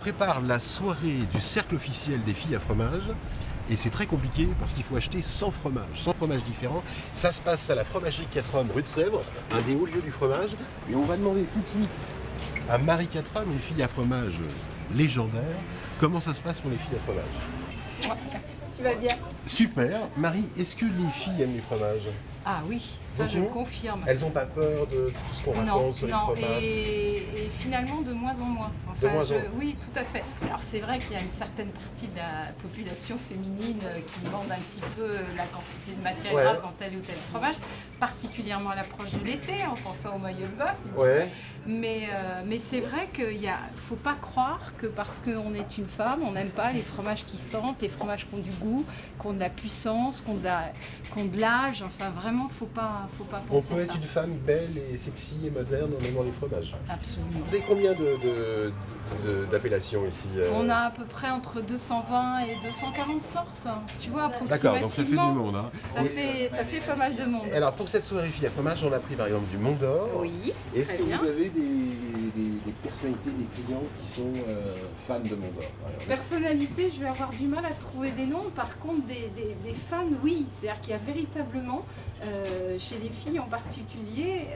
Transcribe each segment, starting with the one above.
prépare la soirée du cercle officiel des filles à fromage. Et c'est très compliqué parce qu'il faut acheter 100 fromages différents. Ça se passe à la fromagerie 4 hommes rue de Sèvres, un des hauts lieux du fromage. Et on va demander tout de suite à Marie 4 hommes, une fille à fromage légendaire, comment ça se passe pour les filles à fromage. Tu vas bien? Super. Marie, est-ce que les filles aiment les fromages? Ah oui, ça je confirme. Elles n'ont pas peur de tout ce qu'on raconte sur les fromages? Et finalement de moins en moins. Oui, tout à fait. Alors c'est vrai qu'il y a une certaine partie de la population féminine qui demande un petit peu la quantité de matière grasse dans tel ou tel fromage, particulièrement à l'approche de l'été, en pensant au maillot de bain, si tu veux. Mais c'est vrai qu'il ne faut pas croire que parce qu'on est une femme, on n'aime pas les fromages qui sentent, les fromages qui ont du goût, qui ont de la puissance, qui ont de l'âge. Enfin vraiment, faut pas penser ça. On peut être une femme belle et sexy et moderne en aimant les fromages. Absolument. Vous avez combien d'appellations ici? On a à peu près entre 220 et 240 sortes, tu vois, approximativement. D'accord, donc ça fait du monde. Hein. Ça fait pas mal de monde. Alors pour cette soirée filles à fromage, on a pris par exemple du Mont d'Or. Oui. Est-ce que vous avez des personnalités, des clients qui sont fans de Mont d'Or? Personnalité, je vais avoir du mal à trouver des noms. Par contre, des fans, oui. C'est-à-dire qu'il y a véritablement, chez les filles en particulier,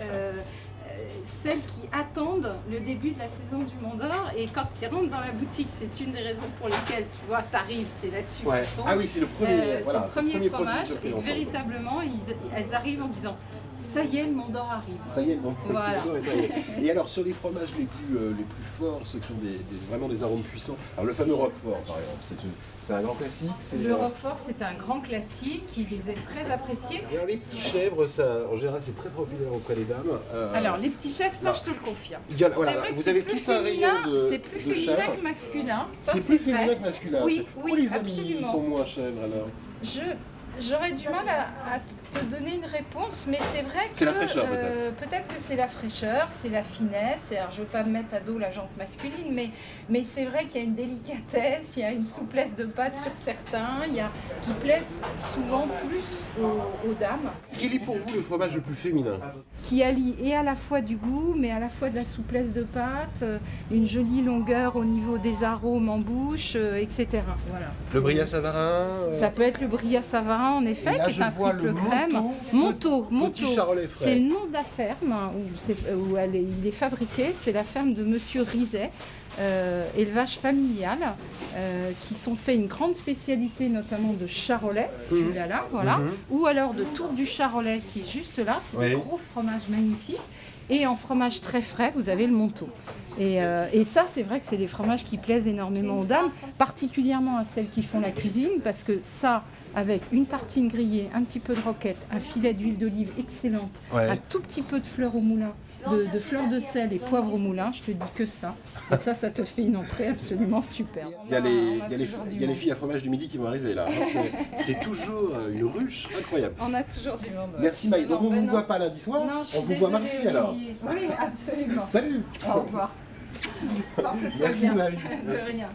celles qui attendent le début de la saison du Mont d'Or, et quand ils rentrent dans la boutique, c'est une des raisons pour lesquelles tu vois, t'arrives, c'est là-dessus. Ah oui, c'est le premier, c'est le premier fromage, et véritablement, elles arrivent en disant ça y est, le Mont d'Or arrive. Ça y est, le Mont d'Or voilà. est arrivé. Et alors sur les fromages les plus forts, ceux qui ont vraiment des arômes puissants, alors le fameux Roquefort par exemple, c'est un grand classique. Le Roquefort, c'est un grand classique, il est très apprécié. Et alors les petits chèvres, ça, en général, c'est très populaire auprès des dames. Alors les petits chèvres, ça je te le confirme. Voilà, vous avez tout un rayon de c'est plus féminin que masculin. C'est plus féminin que masculin. Oui, pourquoi les absolument. amis sont moins chèvres alors? J'aurais du mal à te donner une réponse, mais c'est vrai que... C'est la fraîcheur peut-être. Peut-être que c'est la fraîcheur, c'est la finesse. Alors je ne veux pas me mettre à dos la jante masculine, mais c'est vrai qu'il y a une délicatesse, il y a une souplesse de pâte sur certains, qui plaisent souvent plus aux dames. Quel est pour vous le fromage le plus féminin? Qui allie et à la fois du goût, mais à la fois de la souplesse de pâte, une jolie longueur au niveau des arômes en bouche, etc. Voilà. Le Brillat Savarin Ça peut être le Brillat Savarin, en effet, qui est un triple crème. Montaut. C'est le nom de la ferme où il est fabriqué. C'est la ferme de Monsieur Rizet, élevage familial, qui sont fait une grande spécialité, notamment de charolais, celui-là, voilà, ou alors de Tour du Charolais, qui est juste là. C'est un gros fromage magnifique. Et en fromage très frais, vous avez le Montaut. Et ça, c'est vrai que c'est des fromages qui plaisent énormément aux dames, particulièrement à celles qui font la cuisine, parce que ça, avec une tartine grillée, un petit peu de roquette, un filet d'huile d'olive excellente, un tout petit peu de fleurs au moulin, de fleurs de sel et poivre au moulin, je te dis que ça. Et ça te fait une entrée absolument super. Il y a les filles à fromage du midi qui vont arriver là. C'est toujours une ruche incroyable. On a toujours du monde. Merci Maï. Donc on ne vous voit pas lundi soir, on vous voit mardi alors. Oui, absolument. Salut. Au revoir. Merci Maï. De rien.